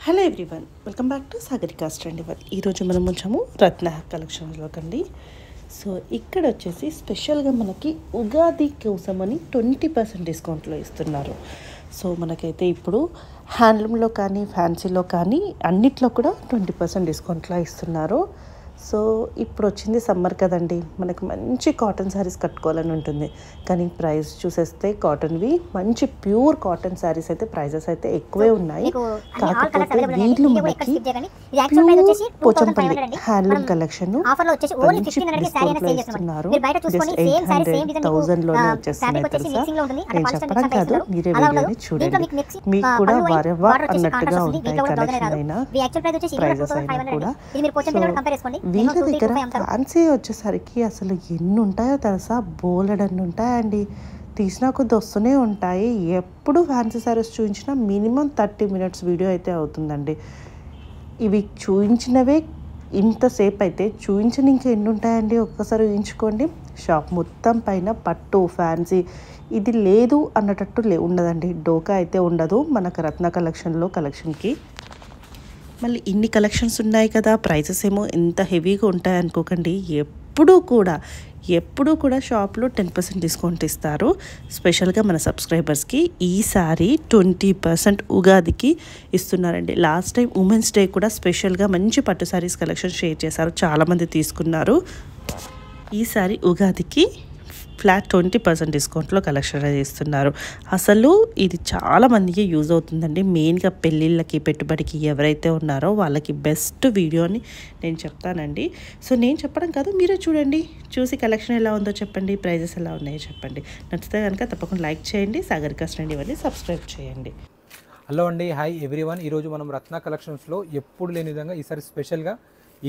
Hello everyone, welcome back to Sagarika's trend one. ఈరోజు మనం వచ్చాము రత్న కలెక్షన్స్లోకండి. సో ఇక్కడ వచ్చేసి స్పెషల్గా మనకి ఉగాది కోసమని 20% డిస్కౌంట్లో ఇస్తున్నారు. సో మనకైతే ఇప్పుడు హ్యాండ్లూమ్లో కానీ ఫ్యాన్సీలో కానీ అన్నిట్లో కూడా 20% డిస్కౌంట్లో ఇస్తున్నారు. సో ఇప్పుడు వచ్చింది సమ్మర్ కదండి, మనకు మంచి కాటన్ శారీస్ కట్టుకోవాలని ఉంటుంది. కానీ ప్రైస్ చూసేస్తే కాటన్వి మంచి ప్యూర్ కాటన్ శారీస్ అయితే ప్రైజెస్ అయితే ఎక్కువే ఉన్నాయి. కాకపోతే వీళ్ళు మనకి ప్యూర్ పోచంపల్లి హ్యాండ్లూమ్ కలెక్షన్ మంచి డిస్కౌంట్లో ఇస్తున్నారు. జస్ట్ 800,000లోనే వచ్చేస్తున్నాయి తెలుసా. నేను చెప్పడం కాదు, మీరే వీడియోని చూడండి. మీకు కూడా వారెవ్వా అన్నట్టుగా ఉంటాయి కలెక్షన్ అయినా ప్రైజెస్ అయినా కూడా. వీళ్ళ దగ్గర ఫ్యాన్సీ వచ్చేసరికి అసలు ఎన్ని ఉంటాయో తెలుసా, బోలెడన్ని ఉంటాయండి. తీసినా కొద్ది వస్తూనే ఉంటాయి. ఎప్పుడు ఫ్యాన్సీ సారీస్ చూపించినా మినిమం 30 minutes వీడియో అయితే అవుతుందండి. ఇవి చూపించినవే ఇంతసేపు అయితే చూపించిన ఇంకా ఎన్ని ఉంటాయండి, ఒక్కసారి ఊహించుకోండి. షాప్ మొత్తం పైన పట్టు ఫ్యాన్సీ ఇది లేదు అన్నట్టు ఉండదండి. డోకా అయితే ఉండదు మనకు రత్న కలెక్షన్కి. మళ్ళీ ఇన్ని కలెక్షన్స్ ఉన్నాయి కదా, ప్రైసెస్ ఏమో ఎంత హెవీగా ఉంటాయి అనుకోకండి. ఎప్పుడూ కూడా షాప్లో 10% డిస్కౌంట్ ఇస్తారు. స్పెషల్గా మన సబ్స్క్రైబర్స్కి ఈసారి 20% ఉగాదికి ఇస్తున్నారండి. లాస్ట్ టైం ఉమెన్స్ డే కూడా స్పెషల్గా మంచి పట్టు శారీస్ కలెక్షన్ షేర్ చేశారు, చాలామంది తీసుకున్నారు. ఈసారి ఉగాదికి ఫ్లాట్ 20% డిస్కౌంట్లో కలెక్షన్ అనేది ఇస్తున్నారు. అసలు ఇది చాలా మందికి యూజ్ అవుతుందండి. మెయిన్గా పెళ్ళిళ్ళకి పెట్టుబడికి ఎవరైతే ఉన్నారో వాళ్ళకి బెస్ట్ వీడియో అని నేను చెప్తానండి. సో నేను చెప్పడం కాదు, మీరే చూడండి, చూసి కలెక్షన్ ఎలా ఉందో చెప్పండి, ప్రైజెస్ ఎలా ఉన్నాయో చెప్పండి. నచ్చితే కనుక తప్పకుండా లైక్ చేయండి, సాగరికాస్ ట్రెండ్ ఇవన్నీ సబ్స్క్రైబ్ చేయండి. హలో అండి, హాయ్ ఎవ్రీవన్. ఈరోజు మనం రత్న కలెక్షన్స్లో ఎప్పుడు లేని విధంగా ఈసారి స్పెషల్గా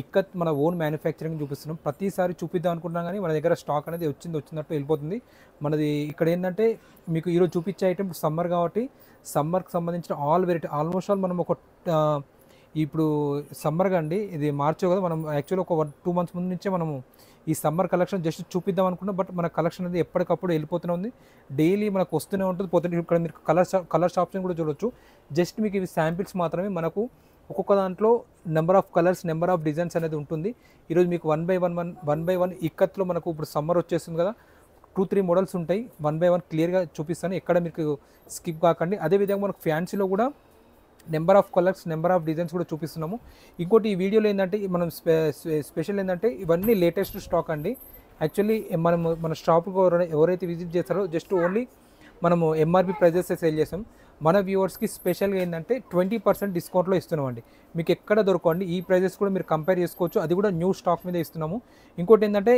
ఇక్కత్ మన ఓన్ మ్యానుఫ్యాక్చరింగ్ చూపిస్తున్నాం. ప్రతిసారి చూపిద్దాం అనుకుంటున్నాం కానీ మన దగ్గర స్టాక్ అనేది వచ్చినట్టు వెళ్ళిపోతుంది. మనది ఇక్కడ ఏంటంటే మీకు ఈరోజు చూపించే ఐటమ్ సమ్మర్ కాబట్టి సమ్మర్కి సంబంధించిన ఆల్ వెరైటీ ఆల్మోస్ట్ ఆల్ మనం ఒక ఇప్పుడు సమ్మర్గా అండి, ఇది మార్చో కదా, మనం యాక్చువల్లీ ఒక 2 months ముందు నుంచే మనము ఈ సమ్మర్ కలెక్షన్ జస్ట్ చూపిద్దాం అనుకున్నాం. బట్ మన కలెక్షన్ అనేది ఎప్పటికప్పుడు వెళ్ళిపోతూనే ఉంది, డైలీ మనకు వస్తూనే ఉంటుంది పోతుంది. ఇక్కడ మీరు కలర్స్ ఆప్షన్ కూడా చూడవచ్చు. జస్ట్ మీకు ఇవి శాంపిల్స్ మాత్రమే. మనకు ఒక్కొక్క దాంట్లో number of colours, number of designs అనేది ఉంటుంది. ఈరోజు మీకు వన్ బై వన్ ఇక్కత్లో మనకు ఇప్పుడు సమ్మర్ వచ్చేస్తుంది కదా, 2-3 మోడల్స్ ఉంటాయి. 1 by 1 క్లియర్గా చూపిస్తాను, ఎక్కడ మీకు స్కిప్ కాకండి. అదేవిధంగా మనకు ఫ్యాన్సీలో కూడా number of colours, number of designs కూడా చూపిస్తున్నాము. ఇంకోటి ఈ వీడియోలో ఏంటంటే మనం స్పెషల్ ఏంటంటే ఇవన్నీ లేటెస్ట్ స్టాక్ అండి. యాక్చువల్లీ మన షాప్కి ఎవరైతే విజిట్ చేస్తారో జస్ట్ ఓన్లీ మనము ఎంఆర్పి ప్రైజెస్ సేల్ చేస్తాం. మన వ్యూవర్స్కి స్పెషల్గా ఏంటంటే 20% డిస్కౌంట్లో ఇస్తున్నామండి. మీకు ఎక్కడ దొరకండి ఈ ప్రైజెస్ కూడా మీరు కంపేర్ చేసుకోవచ్చు. అది కూడా న్యూ స్టాక్ మీద ఇస్తున్నాము. ఇంకోటి ఏంటంటే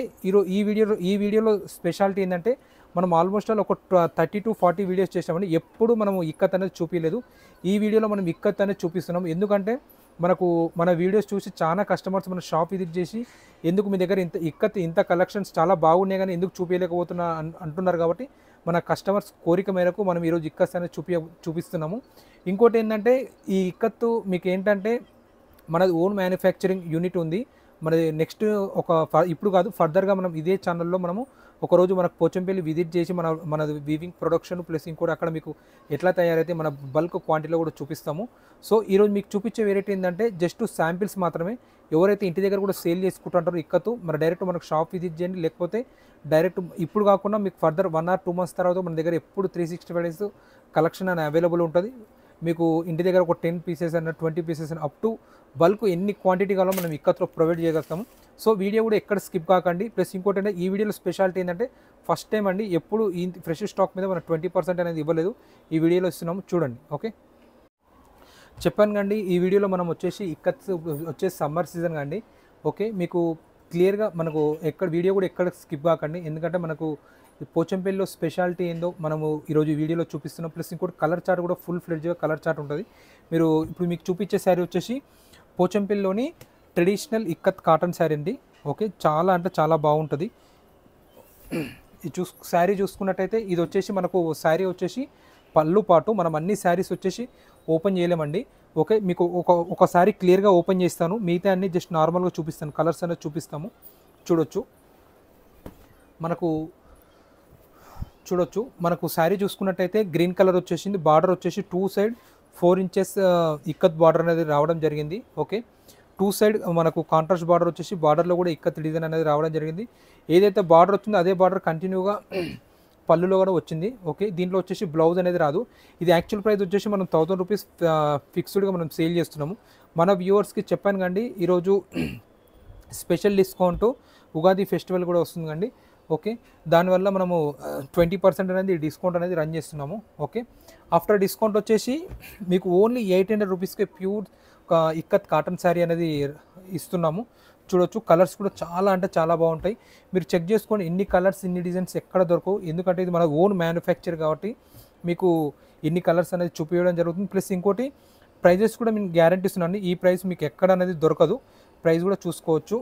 ఈ వీడియోలో స్పెషాలిటీ ఏంటంటే మనం ఆల్మోస్ట్ ఆల్ ఒక 30 to 40 వీడియోస్ చేసామండి. ఎప్పుడు మనము ఇక్కత్ అనేది చూపించలేదు. ఈ వీడియోలో మనం ఇక్కత్ అనేది చూపిస్తున్నాం. ఎందుకంటే మన వీడియోస్ చూసి చాలా కస్టమర్స్ మన షాప్ విజిట్ చేసి ఎందుకు మీ దగ్గర ఇంత కలెక్షన్స్ చాలా బాగున్నాయి కానీ ఎందుకు చూపించలేకపోతున్నా అంటున్నారు. కాబట్టి మన కస్టమర్స్ కోరిక మేరకు మనం ఈరోజు ఇక్కత్ అనేది చూపిస్తున్నాము. ఇంకోటి ఏంటంటే ఈ ఇక్కత్తు మీకు ఏంటంటే మనది ఓన్ మ్యానుఫ్యాక్చరింగ్ యూనిట్ ఉంది. మనది నెక్స్ట్ ఇప్పుడు కాదు, ఫర్దర్గా మనం ఇదే ఛానల్లో మనము ఒకరోజు మనకు పోచంపల్లి విజిట్ చేసి మన వీవింగ్ ప్రొడక్షన్ ప్లస్ ఇంకోటి అక్కడ మీకు ఎట్లా తయారైతే మన బల్క్ క్వాంటిటీలో కూడా చూపిస్తాము. సో ఈరోజు మీకు చూపించే వెరైటీ ఏంటంటే జస్ట్ శాంపిల్స్ మాత్రమే. ఎవరైతే ఇంటి దగ్గర కూడా సేల్ చేసుకుంటుంటారో ఇక్కతు డైరెక్ట్ మనకు షాప్ విజిట్ చేయండి. లేకపోతే డైరెక్ట్ ఇప్పుడు కాకుండా మీకు ఫర్దర్ 1 or 2 months తర్వాత మన దగ్గర ఎప్పుడు 365 days కలెక్షన్ అనేది అవైలబుల్ ఉంటుంది. మీకు ఇంటి దగ్గర ఒక 10 pieces అన్న 20 pieces అన్న అప్ టు బల్క్ ఎన్ని క్వాంటిటీ కావాలో మనం ఇక్కత్లో ప్రొవైడ్ చేయగలుగుతాము. సో వీడియో కూడా ఎక్కడ స్కిప్ కాకండి. ప్లస్ ఇంకోటి ఏంటంటే ఈ వీడియోలో స్పెషాలిటీ ఏంటంటే ఫస్ట్ టైం అండి, ఎప్పుడు ఈ ఫ్రెష్ స్టాక్ మీద మనం 20% అనేది ఇవ్వలేదు. ఈ వీడియోలో ఇస్తున్నాము, చూడండి. ఓకే, చెప్పాను కండి. ఈ వీడియోలో మనం ఇక్కత్ వచ్చేసి సమ్మర్ సీజన్ కండి. ఓకే, మీకు క్లియర్గా మనకు వీడియో కూడా ఎక్కడ స్కిప్ కాకండి. ఎందుకంటే మనకు పోచంపల్లిలో స్పెషాలిటీ ఏందో మనము ఈరోజు వీడియోలో చూపిస్తున్నాం. ప్లస్ ఇంకోటి కలర్ చార్ట్ కూడా ఫుల్ ఫ్లెడ్జ్గా కలర్ చార్ట్ ఉంటుంది. ఇప్పుడు మీకు చూపించే శారీ వచ్చేసి పోచంపల్లిలోని ట్రెడిషనల్ ఇక్కత్ కాటన్ శారీ అండి. ఓకే, చాలా అంటే చాలా బాగుంటుంది. శారీ చూసుకున్నట్టయితే ఇది వచ్చేసి మనకు శారీ వచ్చేసి పళ్ళు పాటు మనం అన్ని శారీస్ వచ్చేసి ఓపెన్ చేయలేమండి. ఓకే, మీకు ఒక శారీ క్లియర్గా ఓపెన్ చేస్తాను, మిగతా అన్ని జస్ట్ నార్మల్గా చూపిస్తాను. కలర్స్ అనేది చూపిస్తాము, చూడొచ్చు. మనకు శారీ చూసుకున్నట్టయితే గ్రీన్ కలర్ వచ్చేసింది. బార్డర్ వచ్చేసి 2 side 4 ఇంచెస్ ఇక్కత్ బార్డర్ అనేది రావడం జరిగింది. ఓకే, 2 సైడ్ మనకు కాంట్రాస్ట్ బార్డర్ వచ్చేసి బార్డర్లో కూడా ఇక్కత్ డిజైన్ అనేది రావడం జరిగింది. ఏదైతే బార్డర్ వచ్చిందో అదే బార్డర్ కంటిన్యూగా పళ్ళులో కూడా వచ్చింది. ఓకే, దీంట్లో వచ్చేసి బ్లౌజ్ అనేది రాదు. ఇది యాక్చువల్ ప్రైస్ వచ్చేసి మనం 1000 రూపీస్ ఫిక్స్డ్గా మనం సేల్ చేస్తున్నాము. మన వ్యూవర్స్కి చెప్పాను కండి, ఈరోజు స్పెషల్ డిస్కౌంట్ ఉగాది ఫెస్టివల్ కూడా వస్తుంది కండి. ఓకే, దానివల్ల మనము 20% అనేది డిస్కౌంట్ అనేది రన్ చేస్తున్నాము. ఓకే, ఆఫ్టర్ డిస్కౌంట్ వచ్చేసి మీకు ఓన్లీ 800 రూపీస్కే ప్యూర్ ఇక్కత్ కాటన్ శారీ అనేది ఇస్తున్నాము. చూడొచ్చు, కలర్స్ కూడా చాలా అంటే చాలా బాగుంటాయి. మీరు చెక్ చేసుకోండి, ఇన్ని కలర్స్ ఇన్ని డిజైన్స్ ఎక్కడ దొరకవు. ఎందుకంటే ఇది మన ఓన్ మ్యానుఫ్యాక్చర్ కాబట్టి మీకు ఇన్ని కలర్స్ అనేది చూపించడం జరుగుతుంది. ప్లస్ ఇంకోటి ప్రైజెస్ కూడా నేను గ్యారంటీ ఇస్తున్నాను, ఈ ప్రైస్ మీకు ఎక్కడ అనేది దొరకదు. ప్రైస్ కూడా చూసుకోవచ్చు,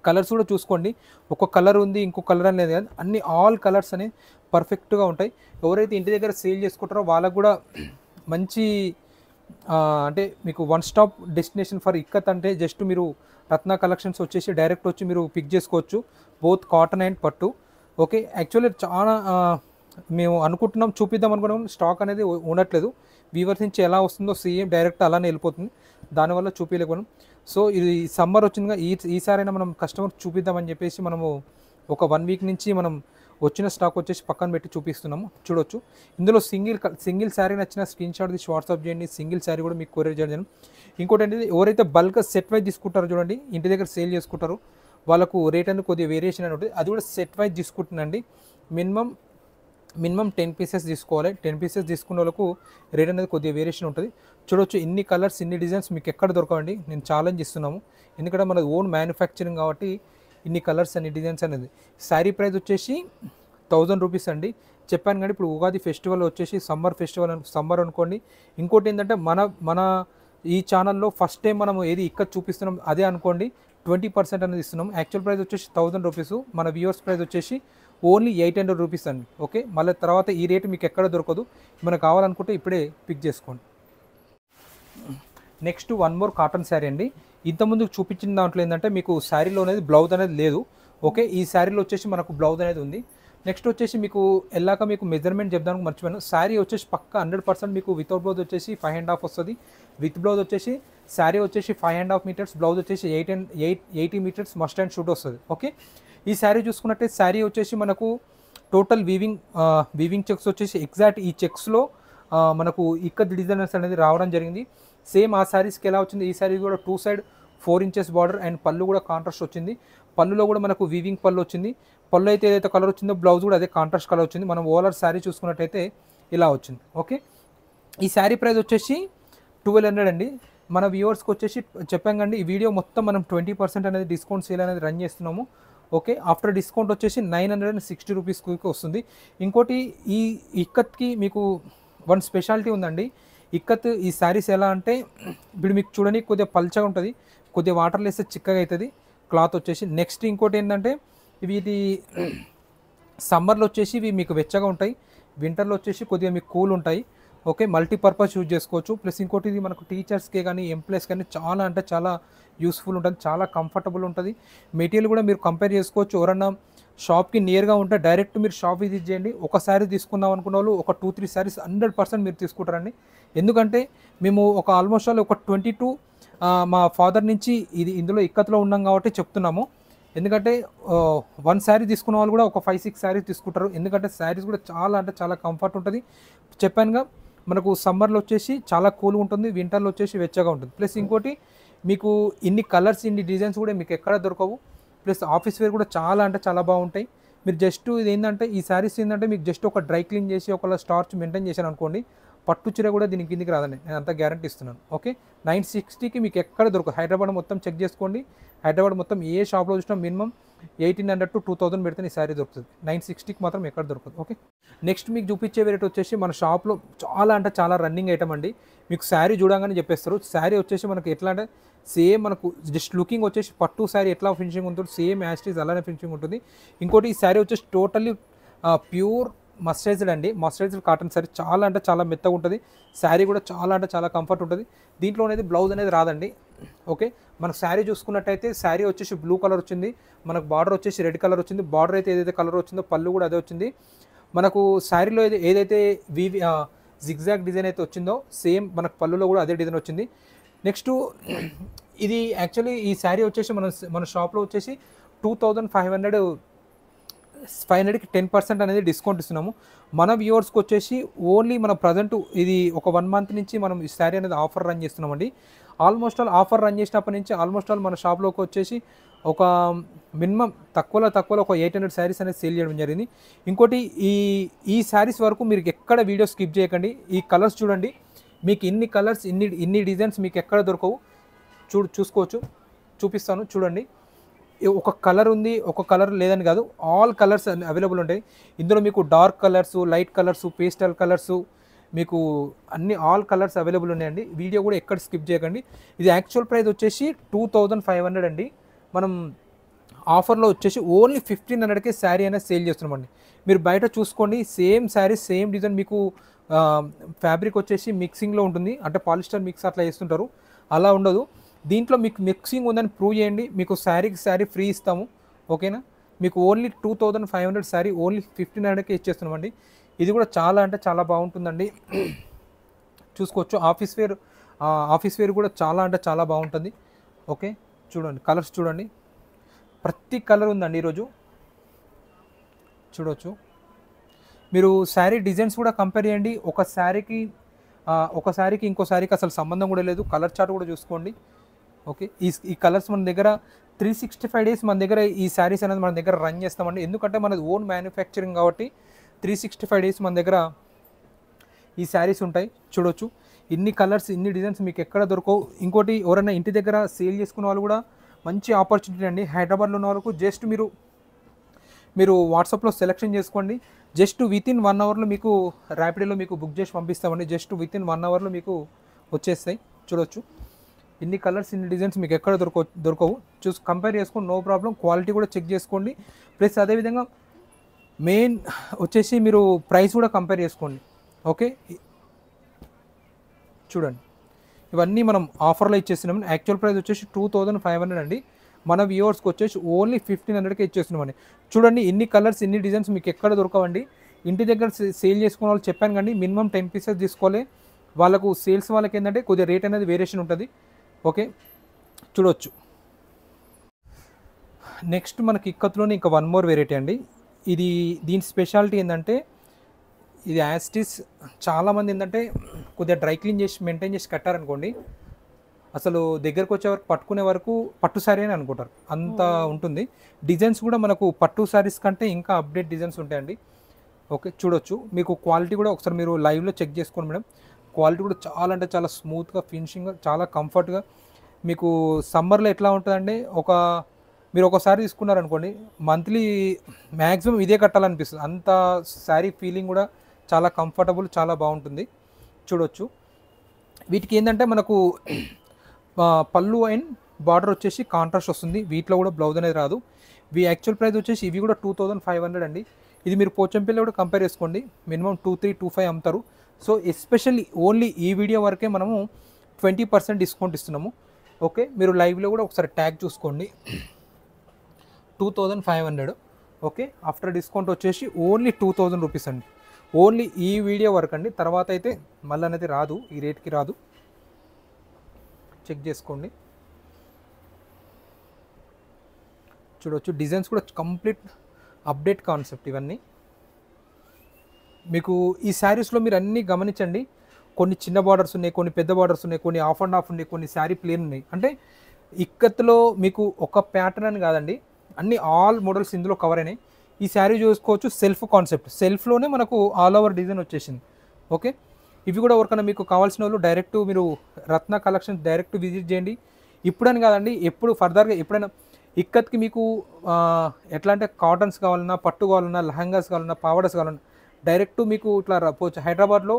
కలర్స్ కూడా చూసుకోండి. ఒక కలర్ ఉంది ఇంకో కలర్ అనేది కాదు, అన్ని ఆల్ కలర్స్ అనేవి పర్ఫెక్ట్గా ఉంటాయి. ఎవరైతే ఇంటి దగ్గర సేల్ చేసుకుంటారో వాళ్ళకు కూడా మంచి అంటే మీకు one stop destination for ikat. అంటే జస్ట్ మీరు రత్న కలెక్షన్స్ వచ్చేసి డైరెక్ట్ వచ్చి మీరు పిక్ చేసుకోవచ్చు, బోత్ కాటన్ అండ్ పట్టు. ఓకే, యాక్చువల్లీ చాలా మేము అనుకుంటున్నాం చూపిద్దాం అనుకున్నాం, స్టాక్ అనేది ఉండట్లేదు. వీవర్స్ నుంచి ఎలా వస్తుందో సేమ్ డైరెక్ట్ అలానే వెళ్ళిపోతుంది, దానివల్ల చూపించలేకపోయాం. సో ఇది సమ్మర్ వచ్చిందిగా, ఈసారైనా మనం కస్టమర్ చూపిద్దామని చెప్పేసి మనము ఒక 1 వీక్ నుంచి మనం వచ్చిన స్టాక్ వచ్చేసి పక్కన పెట్టి చూపిస్తున్నాము. చూడొచ్చు, ఇందులో సింగిల్ శారీ నచ్చిన స్క్రీన్ షాట్ తీసి వాట్సాప్ చేయండి. సింగిల్ శారీ కూడా మీకు కొరియర్ చేయడం. ఇంకోటి ఏంటి, ఎవరైతే బల్క్ సెట్ వైజ్ తీసుకుంటారో చూడండి, ఇంటి దగ్గర సేల్ చేసుకుంటారో వాళ్ళకు రేట్ అనేది కొద్దిగా వేరియేషన్ అని ఉంటుంది. అది కూడా సెట్ వైజ్ తీసుకుంటుందండి. మినిమం 10 పీసెస్ తీసుకోవాలి. 10 పీసెస్ తీసుకున్న వాళ్ళకు రేట్ అనేది కొద్దిగా వేరియేషన్ ఉంటుంది. చూడొచ్చు, ఇన్ని కలర్స్ ఇన్ని డిజైన్స్ మీకు ఎక్కడ దొరకవండి. నేను ఛాలెంజ్ ఇస్తున్నాము, ఎందుకంటే మన ఓన్ మ్యానుఫ్యాక్చరింగ్ కాబట్టి ఇన్ని కలర్స్ అన్ని డిజైన్స్ అనేది. శారీ ప్రైస్ వచ్చేసి 1000 రూపీస్ అండి. చెప్పాను కానీ ఇప్పుడు ఉగాది ఫెస్టివల్ వచ్చేసి సమ్మర్ అనుకోండి. ఇంకోటి ఏంటంటే మన ఈ ఛానల్లో ఫస్ట్ టైం మనం ఏది ఇక్కడ చూపిస్తున్నాం అదే అనుకోండి, 20% అనేది ఇస్తున్నాం. యాక్చువల్ ప్రైస్ వచ్చేసి 1000 రూపీస్, మన వ్యూవర్స్ ప్రైస్ వచ్చేసి ఓన్లీ 800 రూపీస్ అండి. ఓకే, మళ్ళీ తర్వాత ఈ రేటు మీకు ఎక్కడ దొరకదు. మనకు కావాలనుకుంటే ఇప్పుడే పిక్ చేసుకోండి. Next one more cotton sari అండి. ఇంతకుముందు చూపించిన దాంట్లో ఏంటంటే మీకు శారీలో అనేది బ్లౌజ్ అనేది లేదు. ఓకే, ఈ శారీలో వచ్చేసి మనకు బ్లౌజ్ అనేది ఉంది. నెక్స్ట్ వచ్చేసి మీకు వెళ్ళాక మీకు మెజర్మెంట్ చెప్దానికి మర్చిపోయాను. శారీ వచ్చేసి పక్క 100% మీకు వితౌట్ బ్లౌజ్ వచ్చేసి 5.5 వస్తుంది. విత్ బ్లౌజ్ వచ్చేసి శారీ వచ్చేసి 5.5 మీటర్స్, బ్లౌజ్ వచ్చేసి 80 మీటర్స్ మస్ట్ అండ్ షూట్ వస్తుంది. ఓకే, ఈ శారీ చూసుకున్నట్టే శారీ వచ్చేసి మనకు టోటల్ వీవింగ్ చెక్స్ వచ్చేసి ఎగ్జాక్ట్ ఈ చెక్స్లో మనకు ఇక్కత్ డిజైనర్స్ అనేది రావడం జరిగింది. సేమ్ ఆ శారీస్కి ఎలా వచ్చింది, ఈ శారీ కూడా 2 సైడ్ 4 ఇంచెస్ బార్డర్ అండ్ పళ్ళు కూడా కాంట్రాస్ట్ వచ్చింది. పళ్ళులో కూడా మనకు వీవింగ్ పళ్ళు వచ్చింది. పళ్ళు అయితే ఏదైతే కలర్ వచ్చిందో బ్లౌజ్ కూడా అదే కాంట్రాస్ట్ కలర్ వచ్చింది. మనం ఓవరాల్ శారీ చూసుకున్నట్టయితే ఇలా వచ్చింది. ఓకే, ఈ శారీ ప్రైస్ వచ్చేసి 1200 అండి. మన వ్యూవర్స్కి వచ్చేసి చెప్పాం కండి, ఈ వీడియో మొత్తం మనం 20% అనేది డిస్కౌంట్ సేల్ అనేది రన్ చేస్తున్నాము. ఓకే, ఆఫ్టర్ డిస్కౌంట్ వచ్చేసి 960 రూపీస్కి వస్తుంది. ఇంకోటి ఈ ఇక్కత్కి మీకు వన్ స్పెషాలిటీ ఉందండి. ఇక్కత్ ఈ శారీస్ ఎలా అంటే ఇప్పుడు మీకు చూడడానికి కొద్దిగా పల్చగా ఉంటుంది, కొద్దిగా వాటర్లో వేస్తే చిక్కగా అవుతుంది క్లాత్ వచ్చేసి. నెక్స్ట్ ఇంకోటి ఏంటంటే ఇది సమ్మర్లో వచ్చేసి ఇవి మీకు వెచ్చగా ఉంటాయి, వింటర్లో వచ్చేసి కొద్దిగా మీకు కూల్ ఉంటాయి. ఓకే, మల్టీపర్పస్ యూజ్ చేసుకోవచ్చు. ప్లస్ ఇంకోటి ఇది మనకు టీచర్స్కే కానీ ఎంప్లాయీస్ కానీ చాలా అంటే చాలా యూస్ఫుల్ ఉంటుంది, చాలా కంఫర్టబుల్ ఉంటుంది. మెటీరియల్ కూడా మీరు కంపేర్ చేసుకోవచ్చు. ఎవరన్నా షాప్కి నియర్గా ఉంటే డైరెక్ట్ మీరు షాప్ విజిట్ చేయండి. ఒక శారీ తీసుకుందాం అనుకున్న వాళ్ళు ఒక 2-3 శారీస్ 100% మీరు తీసుకుంటారండి. ఎందుకంటే మేము ఒక ఆల్మోస్ట్ ఆల్ ఒక 22 మా ఫాదర్ నుంచి ఇందులో ఇక్కత్లో ఉన్నాం కాబట్టి చెప్తున్నాము. ఎందుకంటే 1 శారీ తీసుకున్న వాళ్ళు కూడా ఒక 5-6 శారీస్ తీసుకుంటారు. ఎందుకంటే శారీస్ కూడా చాలా అంటే చాలా కంఫర్ట్ ఉంటుంది. చెప్పానుగా మనకు సమ్మర్లో వచ్చేసి చాలా కూల్గా ఉంటుంది, వింటర్లో వచ్చేసి వెచ్చగా ఉంటుంది. ప్లస్ ఇంకోటి మీకు ఇన్ని కలర్స్ ఇన్ని డిజైన్స్ కూడా మీకు ఎక్కడ దొరకవు. ప్లస్ ఆఫీస్ వేర్ కూడా చాలా అంటే చాలా బాగుంటాయి. మీరు జస్ట్ ఇది ఏంటంటే ఈ శారీస్ ఏంటంటే మీకు జస్ట్ ఒక డ్రై క్లీన్ చేసి ఒకవేళ స్టార్చ్ మెయింటైన్ చేశాను అనుకోండి, పట్టు చీర కూడా దీని కిందికి రాదండి, నేను అంత గ్యారంటీ ఇస్తున్నాను. ఓకే, 960కి మీకు ఎక్కడ దొరకదు. హైదరాబాద్ మొత్తం చెక్ చేసుకోండి, హైదరాబాద్ మొత్తం ఏ షాప్లో చూసినా మినిమం 1800 to 2000 పెడితే ఈ శారీ దొరుకుతుంది. 960కి మాత్రం ఎక్కడ దొరకదు. ఓకే, నెక్స్ట్ మీకు చూపించే వెరైటీ వచ్చేసి మన షాప్లో చాలా అంటే చాలా రన్నింగ్ ఐటమ్ అండి. మీకు శారీ చూడగానే చెప్పేస్తారు. శారీ వచ్చేసి మనకు ఎట్లా అంటే సేమ్ మనకు జస్ట్ లుకింగ్ వచ్చేసి పట్టు శారీ ఎట్లా ఫినిషింగ్ ఉంటుంది సేమ్ యాస్టీస్ అలానే ఫినిషింగ్ ఉంటుంది. ఇంకోటి ఈ శారీ వచ్చేసి టోటల్లీ ప్యూర్ మస్టరైజ్డ్ అండి, మస్టరైజ్డ్ కాటన్ శారీ. చాలా అంటే చాలా మెత్తగా ఉంటుంది. శారీ కూడా చాలా అంటే చాలా కంఫర్ట్ ఉంటుంది. దీంట్లో అనేది బ్లౌజ్ అనేది రాదండి. ఓకే, మనకు శారీ చూసుకున్నట్టయితే శారీ వచ్చేసి బ్లూ కలర్ వచ్చింది, మనకు బార్డర్ వచ్చేసి రెడ్ కలర్ వచ్చింది. బార్డర్ అయితే ఏదైతే కలర్ వచ్చిందో పళ్ళు కూడా అదే వచ్చింది. మనకు శారీలో ఏదైతే జిగ్జాగ్ డిజైన్ అయితే వచ్చిందో సేమ్ మనకు పళ్ళులో కూడా అదే డిజైన్ వచ్చింది. నెక్స్ట్ ఇది యాక్చువల్లీ ఈ శారీ వచ్చేసి మన షాప్లో వచ్చేసి 2500కి 10% అనేది డిస్కౌంట్ ఇస్తున్నాము. మన వ్యూవర్స్కి వచ్చేసి ఓన్లీ మన ప్రజెంట్ ఇది ఒక 1 మంత్ నుంచి మనం ఈ శారీ అనేది ఆఫర్ రన్ చేస్తున్నామండి. ఆల్మోస్ట్ ఆల్ ఆఫర్ రన్ చేసినప్పటి నుంచి ఆల్మోస్ట్ ఆల్ మన షాప్లోకి వచ్చేసి ఒక మినిమం తక్కువలో ఒక 800 శారీస్ అనేది సేల్ చేయడం జరిగింది. ఇంకోటి ఈ శారీస్ వరకు మీరు ఎక్కడ వీడియో స్కిప్ చేయకండి. ఈ కలర్స్ చూడండి, మీకు ఇన్ని కలర్స్ ఇన్ని డిజైన్స్ మీకు ఎక్కడ దొరకవు. చూసుకోవచ్చు, చూపిస్తాను చూడండి. ఒక కలర్ ఉంది, ఒక కలర్ లేదని కాదు, ఆల్ కలర్స్ అవైలబుల్ ఉంటాయి ఇందులో. మీకు dark colours, light colours, pastel colours, మీకు అన్ని ఆల్ కలర్స్ అవైలబుల్ ఉన్నాయండి. వీడియో కూడా ఎక్కడ స్కిప్ చేయకండి. ఇది యాక్చువల్ ప్రైస్ వచ్చేసి 2500 అండి. మనం ఆఫర్లో వచ్చేసి ఓన్లీ 1500కే శారీ అనేది సేల్ చేస్తున్నామండి. మీరు బయట చూసుకోండి, సేమ్ శారీ సేమ్ డిజైన్ మీకు ఫ్యాబ్రిక్ వచ్చేసి మిక్సింగ్లో ఉంటుంది, అంటే పాలిస్టర్ మిక్స్ అట్లా చేస్తుంటారు, అలా ఉండదు. దీంట్లో మీకు మిక్సింగ్ ఉందని ప్రూవ్ చేయండి, మీకు శారీకి శారీ ఫ్రీ ఇస్తాము. ఓకేనా? మీకు ఓన్లీ 2500 శారీ ఓన్లీ 1500కే ఇచ్చేస్తున్నామండి. ఇది కూడా చాలా అంటే చాలా బాగుంటుందండి. చూసుకోవచ్చు, ఆఫీస్ వేర్ కూడా చాలా అంటే చాలా బాగుంటుంది. ఓకే, చూడండి కలర్స్ చూడండి, ప్రతి కలర్ ఉందండి ఈరోజు. చూడవచ్చు, మీరు శారీ డిజైన్స్ కూడా కంపేర్ చేయండి. ఒక శారీకి ఇంకో శారీకి అసలు సంబంధం కూడా లేదు. కలర్ చార్ట్ కూడా చూసుకోండి. ఓకే, ఈ కలర్స్ మన దగ్గర 365 డేస్ మన దగ్గర ఈ శారీస్ అనేది మన దగ్గర రన్ చేస్తామండి. ఎందుకంటే మనది ఓన్ మ్యానుఫ్యాక్చరింగ్ కాబట్టి 365 డేస్ మన దగ్గర ఈ శారీస్ ఉంటాయి. చూడవచ్చు, ఇన్ని కలర్స్ ఇన్ని డిజైన్స్ మీకు ఎక్కడ దొరకవు. ఇంకోటి, ఎవరైనా ఇంటి దగ్గర సేల్ చేసుకునే వాళ్ళు కూడా మంచి ఆపర్చునిటీ అండి. హైదరాబాద్లో ఉన్న వాళ్ళకు జస్ట్ మీరు వాట్సాప్లో సెలెక్షన్ చేసుకోండి. జస్ట్ వితిన్ 1 అవర్లో మీకు ర్యాపిడోలో మీకు బుక్ చేసి పంపిస్తామండి. జస్ట్ వితిన్ 1 అవర్లో మీకు వచ్చేస్తాయి. చూడవచ్చు, ఇన్ని కలర్స్ ఇన్ని డిజైన్స్ మీకు ఎక్కడ దొరకవు. కంపేర్ చేసుకోండి, నో ప్రాబ్లం. క్వాలిటీ కూడా చెక్ చేసుకోండి. ప్లస్ అదేవిధంగా మెయిన్ వచ్చేసి మీరు ప్రైస్ కూడా కంపేర్ చేసుకోండి. ఓకే, చూడండి, ఇవన్నీ మనం ఆఫర్లో ఇచ్చేస్తున్నాం. యాక్చువల్ ప్రైస్ వచ్చేసి 2500 అండి. మన వ్యూవర్స్కి వచ్చేసి ఓన్లీ 1500కే ఇచ్చేస్తున్నామండి. చూడండి, ఇన్ని కలర్స్ ఇన్ని డిజైన్స్ మీకు ఎక్కడ దొరకవండి. ఇంటి దగ్గర సేల్ చేసుకునే వాళ్ళు చెప్పాను కానీ మినిమం 10 పీసెస్ తీసుకోవాలి. వాళ్ళకు సేల్స్ వాళ్ళకి ఏంటంటే కొద్దిగా రేట్ అనేది వేరియేషన్ ఉంటుంది. ఓకే, చూడవచ్చు. నెక్స్ట్ మనకి ఇక్కత్లోనే ఇంకా 1 మోర్ వెరైటీ అండి. దీని స్పెషాలిటీ ఏంటంటే, ఇది యాస్టిస్ చాలామంది ఏంటంటే కొద్దిగా డ్రై క్లీన్ చేసి మెయింటైన్ చేసి కట్టారనుకోండి, అసలు దగ్గరకు వచ్చే వరకు పట్టుకునే వరకు పట్టు శారీ అని అనుకుంటారు, అంత ఉంటుంది. డిజైన్స్ కూడా మనకు పట్టు శారీస్ కంటే ఇంకా అప్డేట్ డిజైన్స్ ఉంటాయండి. ఓకే, చూడొచ్చు. మీకు క్వాలిటీ కూడా ఒకసారి మీరు లైవ్లో చెక్ చేసుకోండి మేడం. క్వాలిటీ కూడా చాలా అంటే చాలా స్మూత్గా, ఫినిషింగ్గా, చాలా కంఫర్ట్గా. మీకు సమ్మర్లో ఎట్లా ఉంటుందంటే, మీరు ఒకసారి తీసుకున్నారనుకోండి, మంత్లీ మ్యాక్సిమం ఇదే కట్టాలనిపిస్తుంది. అంత శారీ ఫీలింగ్ కూడా చాలా కంఫర్టబుల్, చాలా బాగుంటుంది. చూడొచ్చు, వీటికి ఏంటంటే మనకు పళ్ళు అండ్ బార్డర్ వచ్చేసి కాంట్రాస్ట్ వస్తుంది. వీటిలో కూడా బ్లౌజ్ అనేది రాదు. యాక్చువల్ ప్రైస్ వచ్చేసి ఇవి కూడా 2500 అండి. ఇది మీరు పోచంపల్లి కూడా కంపేర్ చేసుకోండి, మినిమం 2325 అమ్ముతారు. సో ఎస్పెషల్లీ ఓన్లీ ఈ వీడియో వరకే మనము 20% డిస్కౌంట్ ఇస్తున్నాము. ఓకే, మీరు లైవ్లో కూడా ఒకసారి ట్యాగ్ చూసుకోండి, 2500. ఓకే, ఆఫ్టర్ డిస్కౌంట్ వచ్చేసి ఓన్లీ 2000 రూపీస్ అండి. ఓన్లీ ఈ వీడియో వరకు అండి. తర్వాత అయితే మళ్ళీ అనేది రాదు, ఈ రేట్కి రాదు. చెక్ చేసుకోండి. చూడవచ్చు, డిజైన్స్ కూడా కంప్లీట్ అప్డేట్ కాన్సెప్ట్ ఇవన్నీ. మీకు ఈ శారీస్లో మీరు అన్నీ గమనించండి, కొన్ని చిన్న బార్డర్స్ ఉన్నాయి, కొన్ని పెద్ద బార్డర్స్ ఉన్నాయి, కొన్ని ఆఫ్ అండ్ ఆఫ్ ఉన్నాయి, కొన్ని శారీ ప్లేన్ ఉన్నాయి. అంటే ఇక్కత్లో మీకు ఒక ప్యాటర్న్ అని కాదండి, అన్ని ఆల్ మోడల్స్ ఇందులో కవర్ అయినాయి. ఈ శారీ చూసుకోవచ్చు, సెల్ఫ్ కాన్సెప్ట్, సెల్ఫ్లోనే మనకు ఆల్ ఓవర్ డిజైన్ వచ్చేసింది. ఓకే, ఇవి కూడా ఎవరికైనా మీకు కావాల్సిన వాళ్ళు డైరెక్ట్ మీరు రత్న కలెక్షన్స్ డైరెక్ట్ విజిట్ చేయండి. ఇప్పుడని కాదండి, ఎప్పుడు ఫర్దర్గా ఎప్పుడైనా ఇక్కత్కి మీకు ఎట్లా అంటే కాటన్స్ కావాలన్నా, పట్టు కావాలన్నా, లహంగాస్ కావాలన్నా, పావడస్ కావాలన్నా డైరెక్ట్ మీకు ఇట్లా పోవచ్చు. హైదరాబాద్లో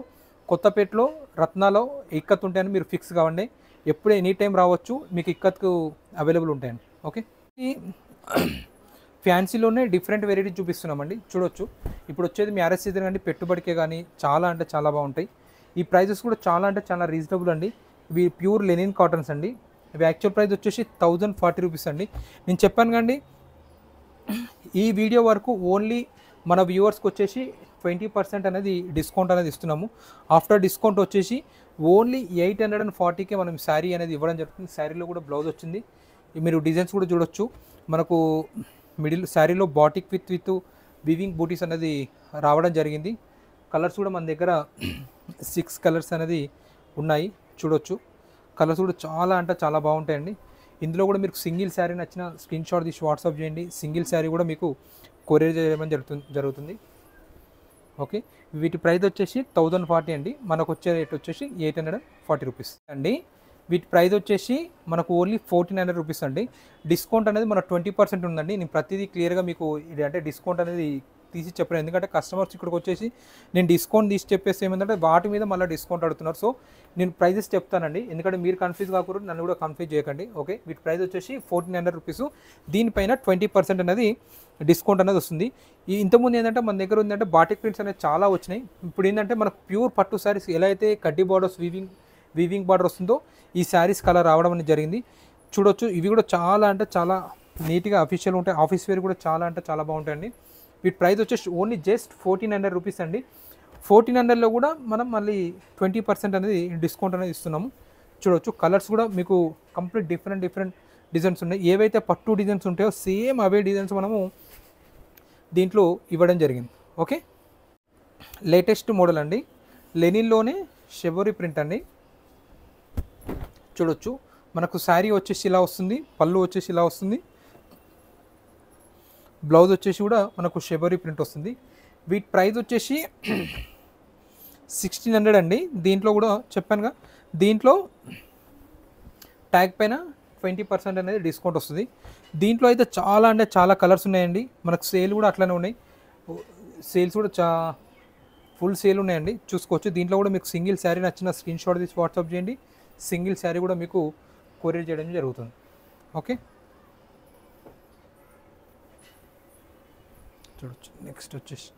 కొత్తపేటలో రత్నాలో ఇక్కత్ ఉంటాయని మీరు ఫిక్స్ కావండి. ఎప్పుడు ఎనీ టైం రావచ్చు, మీకు ఇక్కత్కు అవైలబుల్ ఉంటాయండి. ఓకే, ఈ ఫ్యాన్సీలోనే డిఫరెంట్ వెరైటీ చూపిస్తున్నామండి. చూడొచ్చు, ఇప్పుడు వచ్చేది మ్యారేజ్ సీజన్ కానీ పెట్టుబడికే కానీ చాలా అంటే చాలా బాగుంటాయి. ఈ ప్రైజెస్ కూడా చాలా అంటే చాలా రీజనబుల్ అండి. ఇవి ప్యూర్ లెనిన్ కాటన్స్ అండి. ఇవి యాక్చువల్ ప్రైస్ వచ్చేసి 1040 రూపీస్ అండి. నేను చెప్పాను కండి, ఈ వీడియో వరకు ఓన్లీ మన వ్యూవర్స్కి వచ్చేసి 20% అనేది డిస్కౌంట్ అనేది ఇస్తున్నాము. ఆఫ్టర్ డిస్కౌంట్ వచ్చేసి ఓన్లీ 840కే మనం శారీ అనేది ఇవ్వడం జరుగుతుంది. శారీలో కూడా బ్లౌజ్ వచ్చింది. మీరు డిజైన్స్ కూడా చూడొచ్చు. మనకు మిడిల్ శారీలో బాటిక్ విత్ వీవింగ్ బూటీస్ అనేది రావడం జరిగింది. కలర్స్ కూడా మన దగ్గర 6 కలర్స్ అనేది ఉన్నాయి, చూడొచ్చు. కలర్స్ కూడా చాలా అంటే చాలా బాగుంటాయండి. ఇందులో కూడా మీకు సింగిల్ శారీ నచ్చిన స్క్రీన్ షాట్ తీసి వాట్సాప్ చేయండి. సింగిల్ శారీ కూడా మీకు కొరియర్ చేయడం జరుగుతుంది. ఓకే, వీటి ప్రైస్ వచ్చేసి 1040 అండి. మనకు వచ్చే రేట్ వచ్చేసి 840 రూపీస్ అండి. వీటి ప్రైస్ వచ్చేసి మనకు ఓన్లీ 1400 రూపీస్ అండి. డిస్కౌంట్ అనేది మన 20% ఉందండి. నేను ప్రతిదీ క్లియర్గా మీకు ఇది అంటే డిస్కౌంట్ అనేది తీసి చెప్పాను, ఎందుకంటే కస్టమర్స్ ఇక్కడికి వచ్చేసి నేను డిస్కౌంట్ తీసి చెప్పేసి ఏమంటే వాటి మీద మళ్ళీ డిస్కౌంట్ అడుగుతున్నారు. సో నేను ప్రైజెస్ చెప్తానండి, ఎందుకంటే మీరు కన్ఫ్యూజ్ కాకూడదు, నన్ను కూడా కన్ఫ్యూజ్ చేయకండి. ఓకే, వీటి ప్రైస్ వచ్చేసి 1400 రూపీస్. దీనిపైన 20% అనేది డిస్కౌంట్ అనేది వస్తుంది. ఈ ఇంతకుముందు ఏంటంటే మన దగ్గర ఉందంటే బాటిక్ ప్రింట్స్ అనేది చాలా వచ్చినాయి. ఇప్పుడు ఏంటంటే మనకు ప్యూర్ పట్టు శారీస్ ఎలా అయితే కడ్డీ బార్డర్స్ వీవింగ్ బార్డర్ వస్తుందో ఈ శారీస్ కలర్ రావడం అనేది జరిగింది, చూడొచ్చు. ఇవి కూడా చాలా అంటే చాలా నీట్గా అఫీషియల్ ఉంటాయి. ఆఫీస్ వేర్ కూడా చాలా అంటే చాలా బాగుంటాయండి. వీటి ప్రైస్ వచ్చేసి ఓన్లీ జస్ట్ 1400 రూపీస్ అండి. 1400లో కూడా మనం మళ్ళీ 20% అనేది డిస్కౌంట్ అనేది ఇస్తున్నాము, చూడొచ్చు. కలర్స్ కూడా మీకు కంప్లీట్ డిఫరెంట్ డిజైన్స్ ఉన్నాయి. ఏవైతే పట్టు డిజైన్స్ ఉంటాయో సేమ్ అవే డిజైన్స్ మనము దీంట్లో ఇవ్వడం జరిగింది. ఓకే, లేటెస్ట్ మోడల్ అండి. లెనిన్లోనే షెవోరీ ప్రింట్ అండి, చూడొచ్చు. మనకు శారీ వచ్చేసి ఇలా వస్తుంది, పళ్ళు వచ్చేసి ఇలా వస్తుంది, బ్లౌజ్ వచ్చేసి కూడా మనకు షెవోరీ ప్రింట్ వస్తుంది. వీటి ప్రైస్ వచ్చేసి 1600 అండి. దీంట్లో కూడా చెప్పానుగా, దీంట్లో ట్యాగ్ పైన 20% అనేది డిస్కౌంట్ వస్తుంది. దీంట్లో అయితే చాలా అంటే చాలా కలర్స్ ఉన్నాయండి. మనకు సేల్ కూడా అట్లనే ఉన్నాయి, సేల్స్ కూడా ఫుల్ సేల్ ఉన్నాయండి, చూసుకోవచ్చు. దీంట్లో కూడా మీకు సింగిల్ శారీ నచ్చిన స్క్రీన్ షాట్ తీసి వాట్సాప్ చేయండి. సింగిల్ శారీ కూడా మీకు కొరియర్ చేయడం జరుగుతుంది. ఓకే, చూడొచ్చు. నెక్స్ట్ వచ్చేసి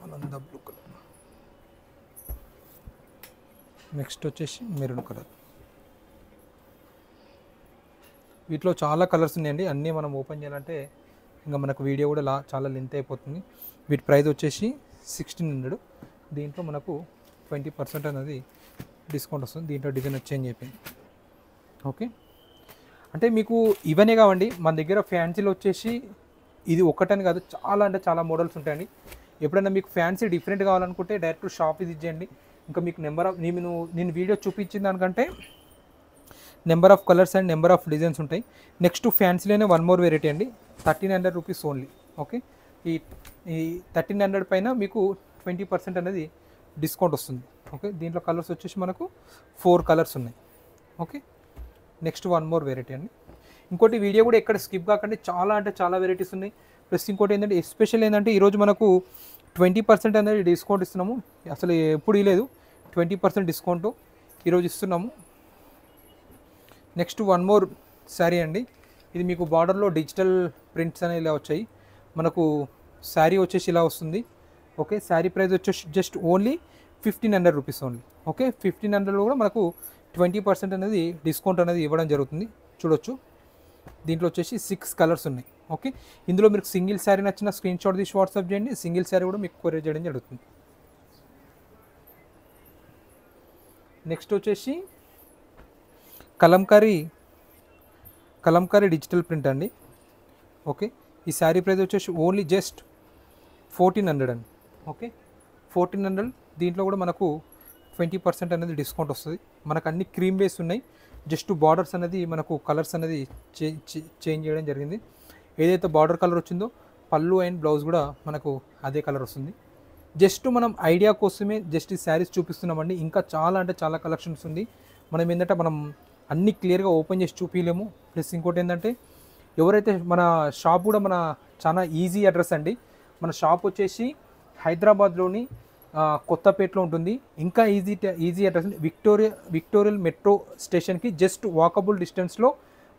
ఆనంద బ్లూ కలర్, నెక్స్ట్ వచ్చేసి మెరూన్ కలర్. వీటిలో చాలా కలర్స్ ఉన్నాయండి. అన్నీ మనం ఓపెన్ చేయాలంటే ఇంకా మనకు వీడియో కూడా చాలా లెంత్ అయిపోతుంది. వీటి ప్రైస్ వచ్చేసి 1600. దీంట్లో మనకు 20% అనేది డిస్కౌంట్ వస్తుంది. దీంట్లో డిజైన్ చేంజ్ అయిపోయింది. ఓకే, అంటే మీకు ఇవన్నీ కావండి. మన దగ్గర ఫ్యాన్సీలో వచ్చేసి ఇది ఒక్కటని కాదు, చాలా అంటే చాలా మోడల్స్ ఉంటాయండి. ఎప్పుడైనా మీకు ఫ్యాన్సీ డిఫరెంట్ కావాలనుకుంటే డైరెక్ట్ షాప్ విజిట్ చేయండి. ఇంకా మీకు నేను వీడియో చూపించిన దానికంటే number of colours and number of designs ఉంటాయి. నెక్స్ట్ ఫ్యాన్సీలోనే వన్ మోర్ వెరైటీ అండి, 1300 రూపీస్ ఓన్లీ. ఓకే, ఈ 1300 పైన మీకు 20% అనేది డిస్కౌంట్ వస్తుంది. ఓకే, దీంట్లో కలర్స్ వచ్చేసి మనకు 4 కలర్స్ ఉన్నాయి. Okay, next one more variety అండి. ఇంకోటి వీడియో కూడా ఎక్కడ స్కిప్ కాకండి, చాలా అంటే చాలా వెరైటీస్ ఉన్నాయి. ప్లస్ ఇంకోటి ఏంటంటే ఎస్పెషల్ ఏంటంటే ఈరోజు మనకు 20% అనేది డిస్కౌంట్ ఇస్తున్నాము. అసలు ఎప్పుడు ఇవ్వలేదు 20% డిస్కౌంట్ ఈరోజు ఇస్తున్నాము. నెక్స్ట్ వన్ మోర్ శారీ అండి. ఇది మీకు బార్డర్లో డిజిటల్ ప్రింట్స్ అనేవి ఇలా వచ్చాయి. మనకు శారీ వచ్చేసి ఇలా వస్తుంది. ఓకే, శారీ ప్రైస్ వచ్చేసి just only 1500 rupees only. Okay, 1500లో కూడా మనకు 20% అనేది డిస్కౌంట్ అనేది ఇవ్వడం జరుగుతుంది, చూడొచ్చు. దీంట్లో వచ్చేసి 6 కలర్స్ ఉన్నాయి. ఓకే, ఇందులో మీకు సింగిల్ శారీ నచ్చిన స్క్రీన్ షాట్ తీసి వాట్సాప్ చేయండి. సింగిల్ శారీ కూడా మీకు కొరియర్ చేయడం జరుగుతుంది. నెక్స్ట్ వచ్చేసి కలంకారీ డిజిటల్ ప్రింట్ అండి. ఓకే, ఈ శారీ ప్రైస్ వచ్చేసి ఓన్లీ జస్ట్ 1400 అండి. ఓకే, 1400. దీంట్లో కూడా మనకు 20% అనేది డిస్కౌంట్ వస్తుంది. మనకు అన్ని క్రీమ్ బేస్ ఉన్నాయి. జస్ట్ బార్డర్స్ అనేది మనకు కలర్స్ అనేది చేంజ్ చేయడం జరిగింది. ఏదైతే బార్డర్ కలర్ వచ్చిందో పళ్ళు అండ్ బ్లౌజ్ కూడా మనకు అదే కలర్ వస్తుంది. జస్ట్ మనం ఐడియా కోసమే జస్ట్ ఈ శారీస్ చూపిస్తున్నామండి. ఇంకా చాలా అంటే చాలా కలెక్షన్స్ ఉంది. మనం ఏంటంటే మనం అన్నీ క్లియర్గా ఓపెన్ చేసి చూపించలేము. ప్లస్ ఇంకోటి ఏంటంటే ఎవరైతే మన షాప్ కూడా మన చాలా ఈజీ అడ్రస్ అండి. మన షాప్ వచ్చేసి హైదరాబాద్లోని కొత్తపేటలో ఉంటుంది. ఇంకా ఈజీ అడ్రస్ విక్టోరియల్ మెట్రో స్టేషన్కి జస్ట్ వాకబుల్ డిస్టెన్స్లో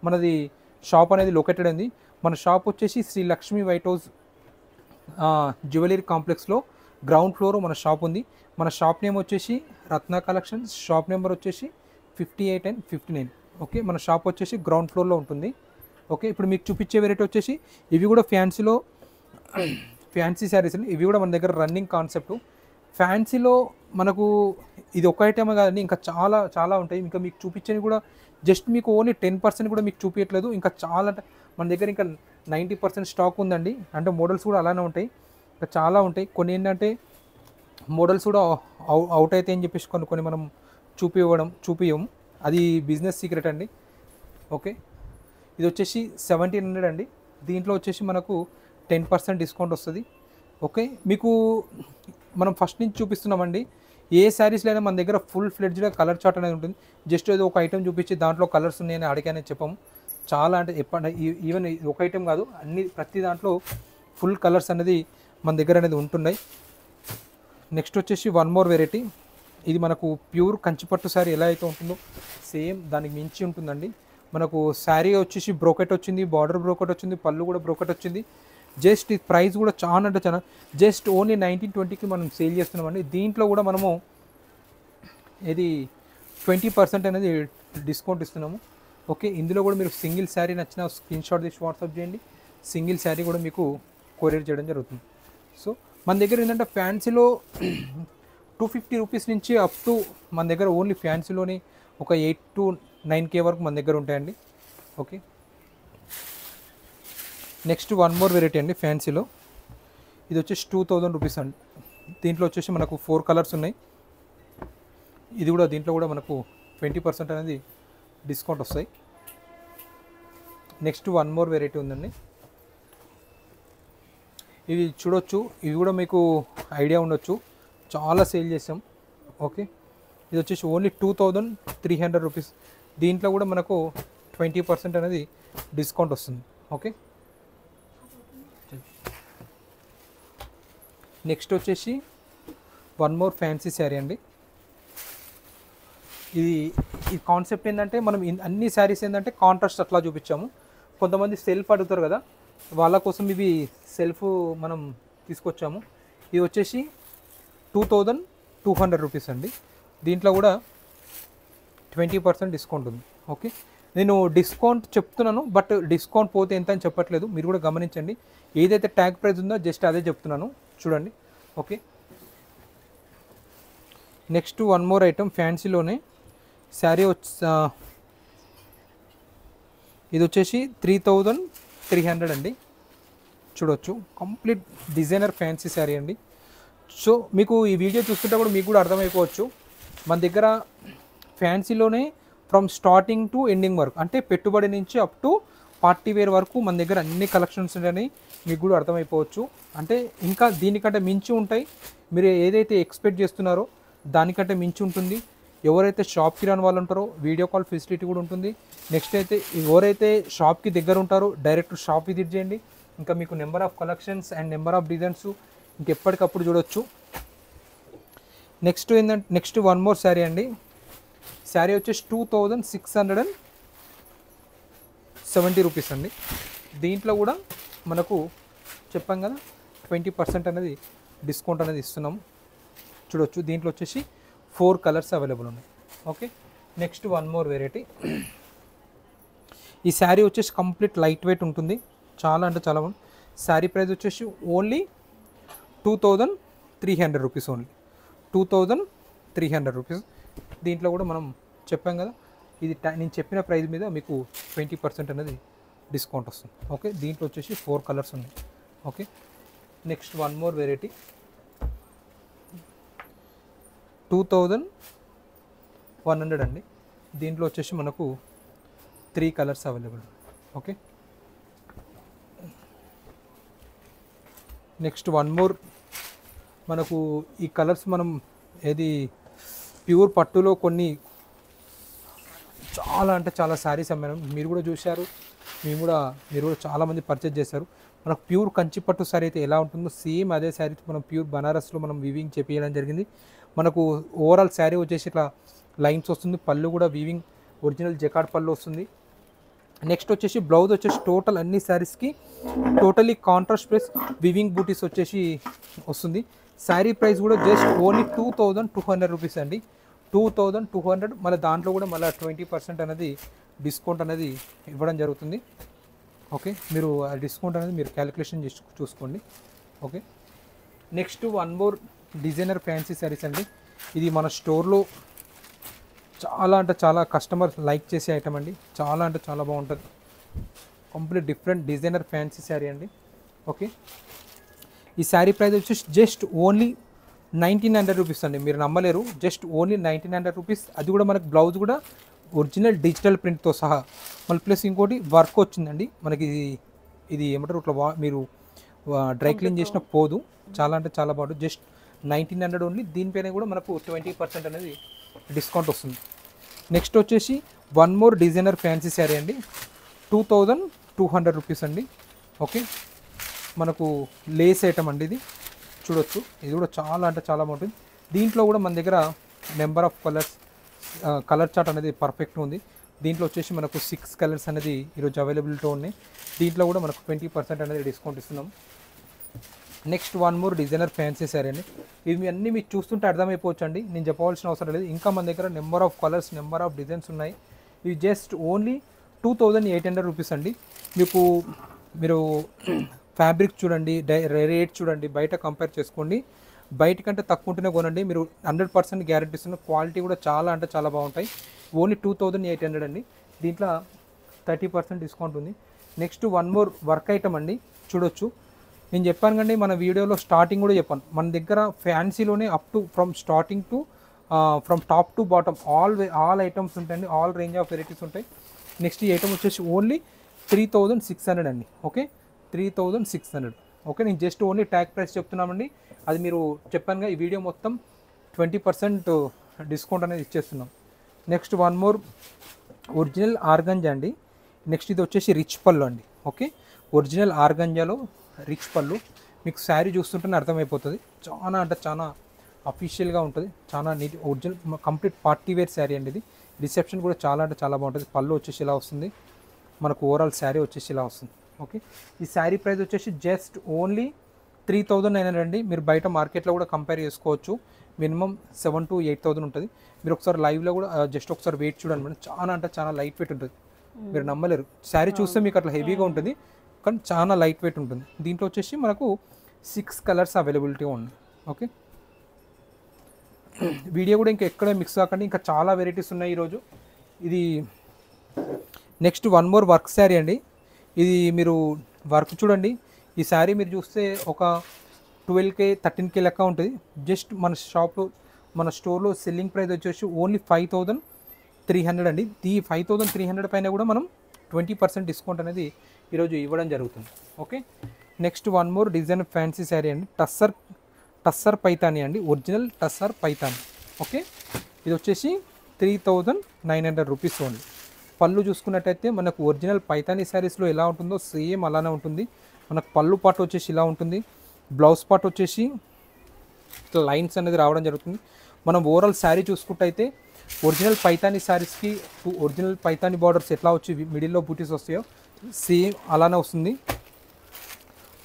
మనది షాప్ అనేది లొకేటెడ్ అయింది. మన షాప్ వచ్చేసి Shri Lakshmi white house jewellery కాంప్లెక్స్లో గ్రౌండ్ ఫ్లోర్ మన షాప్ ఉంది. మన షాప్ నేమ్ వచ్చేసి రత్న కలెక్షన్స్. షాప్ నెంబర్ వచ్చేసి 58 and 59. ఓకే, మన షాప్ వచ్చేసి గ్రౌండ్ ఫ్లోర్లో ఉంటుంది. ఓకే, ఇప్పుడు మీకు చూపించే వెరైటీ వచ్చేసి ఇవి కూడా ఫ్యాన్సీలో ఫ్యాన్సీ శారీస్ అండి. ఇవి కూడా మన దగ్గర రన్నింగ్ కాన్సెప్ట్. ఫ్యాన్సీలో మనకు ఇది ఒక ఐటమ్ కాదండి, ఇంకా చాలా చాలా ఉంటాయి. ఇంకా మీకు చూపించేది కూడా జస్ట్ మీకు ఓన్లీ 10% కూడా మీకు చూపించట్లేదు. ఇంకా చాలా మన దగ్గర ఇంకా 90% స్టాక్ ఉందండి. అంటే మోడల్స్ కూడా అలానే ఉంటాయి, ఇంకా చాలా ఉంటాయి. కొన్ని ఏంటంటే మోడల్స్ కూడా అవుట్ అయితే అని చెప్పేసి కొన్ని మనం చూపివ్వం, అది బిజినెస్ సీక్రెట్ అండి. ఓకే, ఇది వచ్చేసి 1700 అండి. దీంట్లో వచ్చేసి మనకు 10% డిస్కౌంట్ వస్తుంది. ఓకే, మీకు మనం ఫస్ట్ నుంచి చూపిస్తున్నామండి. ఏ శారీస్లో అయినా మన దగ్గర ఫుల్ ఫ్లెడ్జ్గా కలర్ చార్ట్ అనేది ఉంటుంది. జస్ట్ ఏదో ఒక ఐటమ్ చూపించి దాంట్లో కలర్స్ ఉన్నాయని అడిగానే చెప్పాము. చాలా అంటే ఎప్పుడు ఈవెన్ ఒక ఐటమ్ కాదు, ప్రతి దాంట్లో ఫుల్ కలర్స్ అనేది మన దగ్గర అనేది ఉంటున్నాయి. నెక్స్ట్ వచ్చేసి వన్ మోర్ వెరైటీ. ఇది మనకు ప్యూర్ కంచిపట్టు శారీ ఎలా అయితే ఉంటుందో సేమ్ దానికి మించి ఉంటుందండి. మనకు శారీ వచ్చేసి బ్రోకెట్ వచ్చింది, బార్డర్ బ్రోకెట్ వచ్చింది, పళ్ళు కూడా బ్రోకెట్ వచ్చింది. జస్ట్ ఈ ప్రైస్ కూడా చాలా అంటే చాలా జస్ట్ ఓన్లీ 1920కి మనం సేల్ చేస్తున్నామండి. దీంట్లో కూడా మనము ఇది 20% అనేది డిస్కౌంట్ ఇస్తున్నాము. ఓకే, ఇందులో కూడా మీరు సింగిల్ శారీ నచ్చిన స్క్రీన్ షాట్ తీసి వాట్సాప్ చేయండి. సింగిల్ శారీ కూడా మీకు కొరియర్ చేయడం జరుగుతుంది. సో మన దగ్గర ఏంటంటే ఫ్యాన్సీలో 250 రూపీస్ నుంచి అప్ టు మన దగ్గర ఓన్లీ ఫ్యాన్సీలోని ఒక 8 to 9K వరకు మన దగ్గర ఉంటాయండి. Okay, next one more variety అండి ఫ్యాన్సీలో. ఇది వచ్చేసి 2000 రూపీస్ అండి. దీంట్లో వచ్చేసి మనకు 4 కలర్స్ ఉన్నాయి. ఇది కూడా దీంట్లో కూడా మనకు 20% అనేది డిస్కౌంట్ వస్తాయి. నెక్స్ట్ వన్ మోర్ వెరైటీ ఉందండి. ఇవి చూడొచ్చు, ఇవి కూడా మీకు ఐడియా ఉండొచ్చు, చాలా సేల్ చేసాం. ఓకే, ఇది వచ్చేసి ఓన్లీ 2300 రూపీస్. దీంట్లో కూడా మనకు 20% అనేది డిస్కౌంట్ వస్తుంది. ఓకే, నెక్స్ట్ వచ్చేసి వన్ మోర్ ఫ్యాన్సీ శారీ అండి. ఈ కాన్సెప్ట్ ఏంటంటే మనం అన్ని శారీస్ ఏంటంటే కాంట్రాస్ట్ అట్లా చూపించాము. కొంతమంది సెల్ఫ్ అడుగుతారు కదా, వాళ్ళ కోసం ఇవి సెల్ఫ్ మనం తీసుకొచ్చాము. ఇది వచ్చేసి 2200 రూపీస్ అండి. దీంట్లో కూడా 20% డిస్కౌంట్ ఉంది. ఓకే, నేను డిస్కౌంట్ చెప్తున్నాను, బట్ డిస్కౌంట్ పోతే ఎంత అని చెప్పట్లేదు, మీరు కూడా గమనించండి. ఏదైతే ట్యాగ్ ప్రైస్ ఉందో జస్ట్ అదే చెప్తున్నాను, చూడండి. Okay, next one more item ఫ్యాన్సీలోనే శారీ ఇది వచ్చేసి 3300 అండి. చూడొచ్చు, కంప్లీట్ డిజైనర్ ఫ్యాన్సీ శారీ అండి. సో మీకు ఈ వీడియో చూస్తుంటే కూడా మీకు కూడా అర్థమైపోవచ్చు, మన దగ్గర ఫ్యాన్సీలోనే ఫ్రమ్ స్టార్టింగ్ టు ఎండింగ్ వరకు, అంటే పెట్టుబడి నుంచి అప్ టు పార్టీ వేర్ వరకు మన దగ్గర అన్ని కలెక్షన్స్ ఉంటాయని మీకు కూడా అర్థమైపోవచ్చు. అంటే ఇంకా దీనికంటే మించి ఉంటాయి. మీరు ఏదైతే ఎక్స్పెక్ట్ చేస్తున్నారో దానికంటే మించి ఉంటుంది. ఎవరైతే షాప్కి రాని వాళ్ళు ఉంటారో వీడియో కాల్ ఫెసిలిటీ కూడా ఉంటుంది. నెక్స్ట్ అయితే ఎవరైతే షాప్కి దగ్గర ఉంటారో డైరెక్ట్ షాప్ విజిట్ చేయండి. ఇంకా మీకు number of collections and number of designs ఇంకెప్పటికప్పుడు చూడొచ్చు. నెక్స్ట్ వన్ మోర్ శారీ అండి. శారీ వచ్చేసి 2670 రూపీస్ అండి. దీంట్లో కూడా మనకు చెప్పాం కదా 20% అనేది డిస్కౌంట్ అనేది ఇస్తున్నాము. చూడొచ్చు, దీంట్లో వచ్చేసి 4 కలర్స్ అవైలబుల్ ఉన్నాయి. Okay, next one more variety. ఈ శారీ వచ్చేసి కంప్లీట్ లైట్ వెయిట్ ఉంటుంది, చాలా అంటే చాలా బాగుంది. శారీ ప్రైస్ వచ్చేసి ఓన్లీ 2300 రూపీస్, ఓన్లీ 2300 రూపీస్. దీంట్లో కూడా మనం చెప్పాం కదా, ఇది నేను చెప్పిన ప్రైస్ మీద మీకు 20% అనేది డిస్కౌంట్ వస్తుంది. ఓకే, దీంట్లో వచ్చేసి 4 కలర్స్ ఉన్నాయి. Okay, next one more variety 2100 అండి. దీంట్లో వచ్చేసి మనకు 3 colours available. Okay, next one more మనకు ఈ కలర్స్ మనం ఏది ప్యూర్ పట్టులో కొన్ని చాలా అంటే చాలా శారీస్ అమ్మాను, మీరు కూడా చూశారు, మీరు కూడా చాలామంది పర్చేజ్ చేశారు. మనకు ప్యూర్ కంచి పట్టు శారీ అయితే ఎలా ఉంటుందో సేమ్ అదే శారీ మనం ప్యూర్ బనారస్లో మనం వీవింగ్ చేపించడం జరిగింది. మనకు ఓవరాల్ శారీ వచ్చేసి ఇట్లా లైన్స్ వస్తుంది, పళ్ళు కూడా వీవింగ్ ఒరిజినల్ జకార్డ్ పళ్ళు వస్తుంది. నెక్స్ట్ వచ్చేసి బ్లౌజ్ వచ్చేసి టోటల్ అన్ని శారీస్కి టోటలీ కాంట్రాస్ట్ ప్లస్ వీవింగ్ బూటీస్ వచ్చేసి వస్తుంది. శారీ ప్రైస్ కూడా జస్ట్ ఓన్లీ 2200 రూపీస్ అండి. 2200. మళ్ళీ దాంట్లో కూడా మళ్ళీ 20% అనేది డిస్కౌంట్ అనేది ఇవ్వడం జరుగుతుంది. ఓకే, మీరు ఆ డిస్కౌంట్ అనేది మీరు క్యాలిక్యులేషన్ చేసి చూసుకోండి. Okay, next one more designer fancy saris అండి. ఇది మన స్టోర్లో చాలా అంటే చాలా కస్టమర్ లైక్ చేసే ఐటమ్ అండి. చాలా అంటే చాలా బాగుంటుంది. Complete different designer fancy sari అండి. ఓకే, ఈ శారీ ప్రైస్ వచ్చేసి జస్ట్ ఓన్లీ 1900 రూపీస్ అండి. మీరు నమ్మలేరు, జస్ట్ ఓన్లీ 1900 రూపీస్. అది కూడా మనకు బ్లౌజ్ కూడా ఒరిజినల్ డిజిటల్ ప్రింట్తో సహా, మళ్ళీ ప్లస్ ఇంకోటి వర్క్ వచ్చిందండి మనకి. ఇది ఏమంటారు ఇట్లా మీరు డ్రై క్లీన్ చేసిన పోదు. చాలా అంటే చాలా బాగుంటుంది. Just 1900 only. దీనిపైన కూడా మనకు 20% అనేది డిస్కౌంట్ వస్తుంది. నెక్స్ట్ వచ్చేసి one more designer fancy sari అండి. 2200 రూపీస్ అండి. ఓకే, మనకు లేస్ ఐటమ్ అండి. ఇది చూడొచ్చు, ఇది కూడా చాలా అంటే చాలా బాగుంటుంది. దీంట్లో కూడా మన దగ్గర నెంబర్ ఆఫ్ కలర్ చార్ట్ అనేది పర్ఫెక్ట్గా ఉంది. దీంట్లో వచ్చేసి మనకు 6 కలర్స్ అనేది ఈరోజు అవైలబిలిటీ ఉన్నాయి. దీంట్లో కూడా మనకు 20% అనేది డిస్కౌంట్ ఇస్తున్నాం. Next one more designer fancy sari అండి. ఇవి అన్నీ మీకు చూస్తుంటే అర్థమైపోవచ్చు అండి, నేను చెప్పవలసిన అవసరం లేదు. ఇంకా మన దగ్గర number of colours, number of designs ఉన్నాయి. ఇవి జస్ట్ ఓన్లీ 2800 రూపీస్ అండి. మీరు ఫ్యాబ్రిక్ చూడండి, రేట్ చూడండి, బయట కంపేర్ చేసుకోండి. బయట కంటే తక్కువ ఉంటేనే కొనండి. మీరు 100% గ్యారెంటీ ఇస్తున్న క్వాలిటీ కూడా చాలా అంటే చాలా బాగుంటాయి. ఓన్లీ 2800 అండి. దీంట్లో 30% డిస్కౌంట్ ఉంది. Next one more work item అండి. చూడొచ్చు, నేను చెప్పాను కండి మన వీడియోలో స్టార్టింగ్ కూడా చెప్పాను, మన దగ్గర ఫ్యాన్సీలోనే up to from starting to from top to bottom all items ఉంటాయండి. ఆల్ రేంజ్ ఆఫ్ వెరైటీస్ ఉంటాయి. నెక్స్ట్ ఈ ఐటమ్ వచ్చేసి ఓన్లీ 3600 అండి. ఓకే, 3600. ఓకే, నేను జస్ట్ ఓన్లీ ట్యాగ్ ప్రైస్ చెప్తున్నామండి. అది మీరు చెప్పానుగా, ఈ వీడియో మొత్తం 20% డిస్కౌంట్ అనేది ఇచ్చేస్తున్నాం. Next one more original organza అండి. నెక్స్ట్ ఇది వచ్చేసి రిచ్ పళ్ళు అండి. ఓకే, ఒరిజినల్ ఆర్గంజాలో రిచ్ పళ్ళు. మీకు శారీ చూస్తుంటేనే అర్థమైపోతుంది. చాలా అంటే చాలా అఫీషియల్గా ఉంటుంది. చాలా neat original complete party wear sari అండి. ఇది రిసెప్షన్ కూడా చాలా అంటే చాలా బాగుంటుంది. పళ్ళు వచ్చేసి ఇలా వస్తుంది. మనకు ఓవరాల్ శారీ వచ్చేసి ఇలా వస్తుంది. ఓకే, ఈ శారీ ప్రైస్ వచ్చేసి జస్ట్ ఓన్లీ 3900 అండి. మీరు బయట మార్కెట్లో కూడా కంపేర్ చేసుకోవచ్చు. మినిమం 7,000 to 8,000 ఉంటుంది. మీరు ఒకసారి లైవ్లో కూడా జస్ట్ ఒకసారి వెయిట్ చూడండి మేడం. చాలా అంటే చాలా లైట్ వెయిట్ ఉంటుంది. మీరు నమ్మలేరు, శారీ చూస్తే మీకు అట్లా హెవీగా ఉంటుంది, కానీ చాలా లైట్ వెయిట్ ఉంటుంది. దీంట్లో వచ్చేసి మనకు 6 కలర్స్ అవైలబిలిటీ ఉంది. ఓకే, వీడియో కూడా ఇంకా ఎక్కడ మిక్స్ కాకండి, ఇంకా చాలా వెరైటీస్ ఉన్నాయి ఈరోజు. ఇది next one more work sari అండి. ఇది మీరు వర్క్ చూడండి. ఈ శారీ మీరు చూస్తే ఒక 12K 13K లెక్క ఉంటుంది. జస్ట్ మన షాప్లో మన స్టోర్లో సెల్లింగ్ ప్రైస్ వచ్చేసి ఓన్లీ 5300 అండి. ఈ 5300 పైన కూడా మనం 20% డిస్కౌంట్ అనేది ఈరోజు ఇవ్వడం జరుగుతుంది. Okay, next one more design fancy sari అండి. టస్సర్ పైతాని అండి, ఒరిజినల్ టస్సర్ పైతాని. ఓకే, ఇది వచ్చేసి 3900 రూపీస్ ఓన్లీ. పళ్ళు చూసుకున్నట్టయితే మనకు ఒరిజినల్ పైతాని శారీస్లో ఎలా ఉంటుందో సేమ్ అలానే ఉంటుంది. మనకు పళ్ళు పార్ట్ వచ్చేసి ఇలా ఉంటుంది. బ్లౌజ్ పార్ట్ వచ్చేసి ఇట్లా లైన్స్ అనేది రావడం జరుగుతుంది. మనం ఓవరాల్ శారీ చూసుకుంటైతే ఒరిజినల్ పైతాని శారీస్కి ఒరిజినల్ పైతాని బార్డర్స్ ఎట్లా వచ్చి మిడిల్లో బూటీస్ వస్తాయో సేమ్ అలానే వస్తుంది.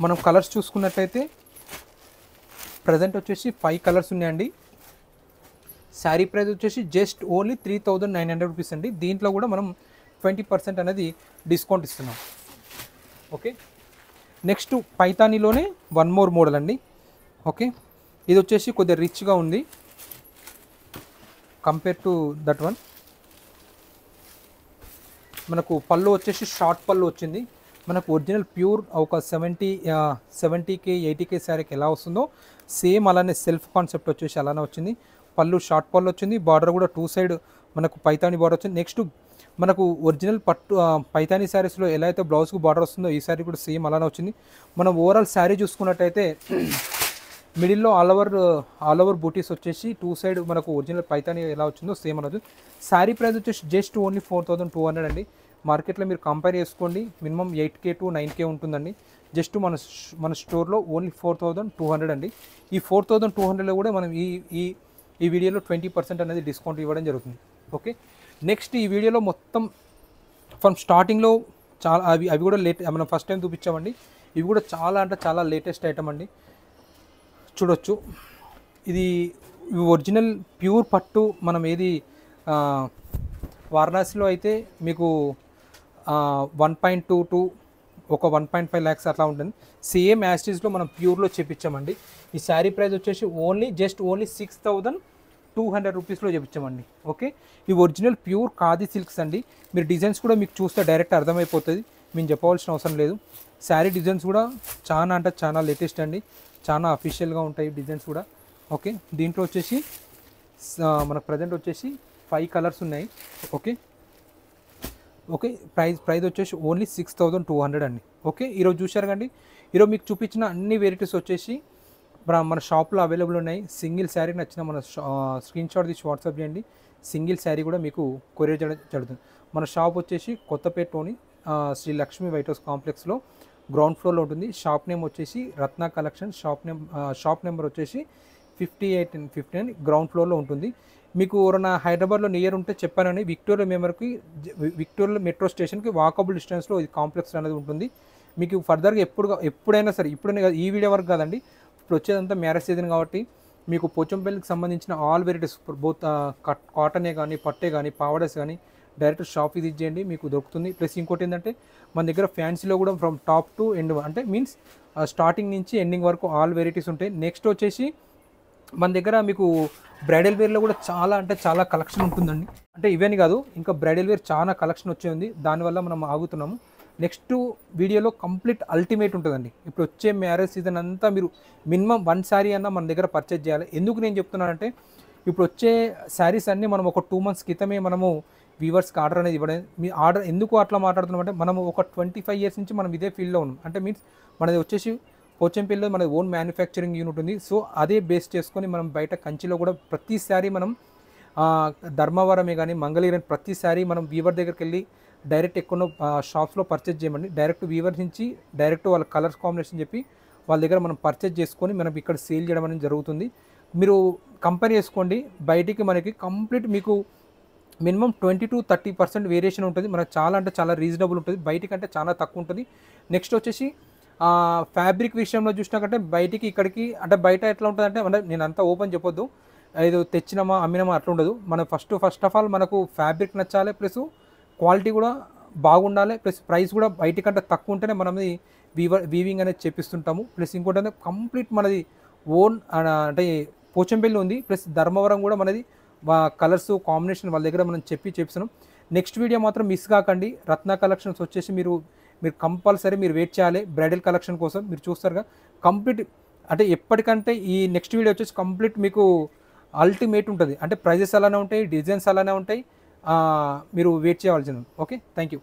మనం కలర్స్ చూసుకున్నట్టయితే ప్రజెంట్ వచ్చేసి 5 కలర్స్ ఉన్నాయండి. శారీ ప్రైస్ వచ్చేసి జస్ట్ ఓన్లీ 3900 రూపీస్ అండి. దీంట్లో కూడా మనం 20% అనేది డిస్కౌంట్ ఇస్తున్నాం. ఓకే, నెక్స్ట్ పైతానీలోనే వన్ మోర్ మోడల్ అండి. ఓకే, ఇది వచ్చేసి కొద్దిగా రిచ్గా ఉంది కంపేర్ టు దట్ వన్. మనకు పళ్ళు వచ్చేసి షార్ట్ పళ్ళు వచ్చింది. మనకు ఒరిజినల్ ప్యూర్ ఒక 70K 80K శారీకి ఎలా వస్తుందో సేమ్ అలానే సెల్ఫ్ కాన్సెప్ట్ వచ్చేసి అలానే వచ్చింది. పళ్ళు షార్ట్ పళ్ళు వచ్చింది. బార్డర్ కూడా 2 సైడ్ మనకు పైతాని బార్డర్ వచ్చింది. నెక్స్ట్ మనకు ఒరిజినల్ పైతాని శారీస్లో ఎలా అయితే బ్లౌజ్కు బార్డర్ వస్తుందో ఈ శారీ కూడా సేమ్ అలానే వచ్చింది. మనం ఓవరాల్ శారీ చూసుకున్నట్టయితే మిడిల్లో ఆల్ ఓవర్ బూటీస్ వచ్చేసి 2 సైడ్ మనకు ఒరిజినల్ పైతాని ఎలా వచ్చిందో సేమ్ అలా వచ్చింది. శారీ ప్రైస్ వచ్చేసి జస్ట్ ఓన్లీ 4200 అండి. మార్కెట్లో మీరు కంపేర్ చేసుకోండి, మినిమం 8K to 9K ఉంటుందండి. జస్ట్ మన స్టోర్లో ఓన్లీ 4200 అండి. ఈ 4200లో కూడా మనం ఈ వీడియోలో 20% అనేది డిస్కౌంట్ ఇవ్వడం జరుగుతుంది. ఓకే, నెక్స్ట్ ఈ వీడియోలో మొత్తం ఫ్రమ్ స్టార్టింగ్లో చాలా అవి కూడా మనం ఫస్ట్ టైం చూపించామండి. ఇవి కూడా చాలా అంటే చాలా లేటెస్ట్ ఐటమ్ అండి. చూడొచ్చు, ఇది ఒరిజినల్ ప్యూర్ పట్టు. మనం ఏది వారణాసిలో అయితే మీకు 1.2 to ఒక 1.5 lakhs అట్లా ఉంటుంది. సేమ్ యాస్టీస్లో మనం ప్యూర్లో చేపించామండి. ఈ శారీ ప్రైస్ వచ్చేసి ఓన్లీ 6,200 రూపీస్లో చేపించామండి. ఓకే, ఈ ఒరిజినల్ ప్యూర్ ఖాదీ సిల్క్స్ అండి. మీరు డిజైన్స్ కూడా మీకు చూస్తే డైరెక్ట్ అర్థమైపోతుంది, మేము చెప్పవలసిన అవసరం లేదు. శారీ డిజైన్స్ కూడా చాలా అంటే చాలా లేటెస్ట్ అండి, చాలా అఫీషియల్గా ఉంటాయి డిజైన్స్ కూడా. ఓకే, దీంట్లో వచ్చేసి మనకు ప్రజెంట్ వచ్చేసి 5 కలర్స్ ఉన్నాయి. ఓకే ఓకే, ప్రైస్ వచ్చేసి ఓన్లీ 6,200 అండి. ఓకే, ఈరోజు చూశారు కండి, ఈరోజు మీకు చూపించిన అన్ని వెరైటీస్ వచ్చేసి మన షాప్లో అవైలబుల్ ఉన్నాయి. సింగిల్ శారీ నచ్చిన మన స్క్రీన్ షాట్ తీసి వాట్సాప్ చేయండి, సింగిల్ శారీ కూడా మీకు కొరియర్ చేయడం జరుగుతుంది. మన షాప్ వచ్చేసి కొత్తపేటలోని శ్రీ లక్ష్మీ వైట్ హౌస్ కాంప్లెక్స్లో గ్రౌండ్ ఫ్లోర్లో ఉంటుంది. షాప్ నేమ్ వచ్చేసి రత్న కలెక్షన్. షాప్ నెంబర్ వచ్చేసి 58 గ్రౌండ్ ఫ్లోర్లో ఉంటుంది. మీకు ఎవరైనా హైదరాబాద్లో నియర్ ఉంటే చెప్పానని, విక్టోరియా మెట్రో స్టేషన్కి వాకబుల్ డిస్టెన్స్లో ఈ కాంప్లెక్స్ అనేది ఉంటుంది. మీకు ఫర్దర్గా ఎప్పుడైనా సరే, ఇప్పుడైనా కాదు, ఈ వీడియో వరకు కాదండి, ఇప్పుడు వచ్చేదంతా మ్యారేజ్ సీజన్ కాబట్టి మీకు పోచంపల్లికి సంబంధించిన ఆల్ వెరైటీస్ బోత్ కాటనే కానీ, పట్టే కానీ, పావడస్ కానీ డైరెక్ట్ షాప్ విజిట్ చేయండి, మీకు దొరుకుతుంది. ప్లస్ ఇంకోటి ఏంటంటే మన దగ్గర ఫ్యాన్సీలో కూడా ఫ్రమ్ టాప్ టు ఎండ్, అంటే మీన్స్ స్టార్టింగ్ నుంచి ఎండింగ్ వరకు ఆల్ వెరైటీస్ ఉంటాయి. నెక్స్ట్ వచ్చేసి మన దగ్గర మీకు బ్రైడల్ వేర్లో కూడా చాలా అంటే చాలా కలెక్షన్ ఉంటుందండి. అంటే ఇవన్నీ కాదు, ఇంకా బ్రైడల్ వేర్ చాలా కలెక్షన్ వచ్చే ఉంది, దానివల్ల మనం ఆగుతున్నాము. నెక్స్ట్ వీడియోలో కంప్లీట్ అల్టిమేట్ ఉంటుందండి. ఇప్పుడు వచ్చే మ్యారేజ్ సీజన్ అంతా మీరు మినిమం 1 శారీ అన్న మన దగ్గర పర్చేజ్ చేయాలి. ఎందుకు నేను చెప్తున్నానంటే, ఇప్పుడు వచ్చే శారీస్ అన్నీ మనం ఒక 2 months క్రితమే మనము వీవర్స్కి ఆర్డర్ అనేది ఇవ్వడం. మీ ఆర్డర్ ఎందుకు అట్లా మాట్లాడుతున్నామంటే, మనము ఒక 25 years నుంచి మనం ఇదే ఫీల్డ్లో ఉన్నాం. అంటే మీన్స్ మనది వచ్చేసి పోచంపల్లిలో మన ఓన్ మ్యానుఫ్యాక్చరింగ్ యూనిట్ ఉంది. సో అదే బేస్ చేసుకొని మనం బయట కంచిలో కూడా ప్రతిసారి మనం ధర్మవరమే కానీ మంగళగిరి ప్రతిసారి మనం వీవర్ దగ్గరికి వెళ్ళి డైరెక్ట్ ఎక్కువ షాప్స్లో పర్చేజ్ చేయమండి. డైరెక్ట్ వీవర్ నుంచి డైరెక్ట్ వాళ్ళ కలర్స్ కాంబినేషన్ చెప్పి వాళ్ళ దగ్గర మనం పర్చేజ్ చేసుకొని మనం ఇక్కడ సేల్ చేయడం అనేది జరుగుతుంది. మీరు కంపేర్ చేసుకోండి, బయటికి మనకి కంప్లీట్ మీకు మినిమం 20 to 30% వేరియేషన్ ఉంటుంది. మనకు చాలా అంటే చాలా రీజనబుల్ ఉంటుంది, బయటికంటే చాలా తక్కువ ఉంటుంది. నెక్స్ట్ వచ్చేసి ఫ్యాబ్రిక్ విషయంలో చూసినాకంటే బయటికి ఇక్కడికి అంటే బయట ఎట్లా ఉంటుందంటే, అంటే నేను అంతా ఓపెన్ చెప్పొద్దు, ఏదో తెచ్చినామా అమ్మినామా అట్లా ఉండదు. మన ఫస్ట్ ఆఫ్ ఆల్ మనకు ఫ్యాబ్రిక్ నచ్చాలి, ప్లస్ క్వాలిటీ కూడా బాగుండాలి, ప్లస్ ప్రైస్ కూడా బయటికంటే తక్కువ ఉంటేనే మనం వీవింగ్ అనేది చేపిస్తుంటాము. ప్లస్ ఇంకోటి అంటే కంప్లీట్ మనది ఓన్ అంటే పోచంపల్లి ఉంది, ప్లస్ ధర్మవరం కూడా మనది కలర్స్ కాంబినేషన్ వాళ్ళ దగ్గర మనం చేపిస్తున్నాం. నెక్స్ట్ వీడియో మాత్రం మిస్ కాకండి. రత్న కలెక్షన్స్ వచ్చేసి మీరు కంపల్సరీ మీరు వెయిట్ చేయాలి బ్రైడల్ కలెక్షన్ కోసం. మీరు చూస్తారుగా కంప్లీట్, అంటే ఎప్పటికంటే ఈ నెక్స్ట్ వీడియో వచ్చేసి కంప్లీట్ మీకు అల్టిమేట్ ఉంటుంది. అంటే ప్రైజెస్ అలానే ఉంటాయి, డిజైన్స్ అలానే ఉంటాయి, మీరు వెయిట్ చేయవలసింది. Okay, thank you.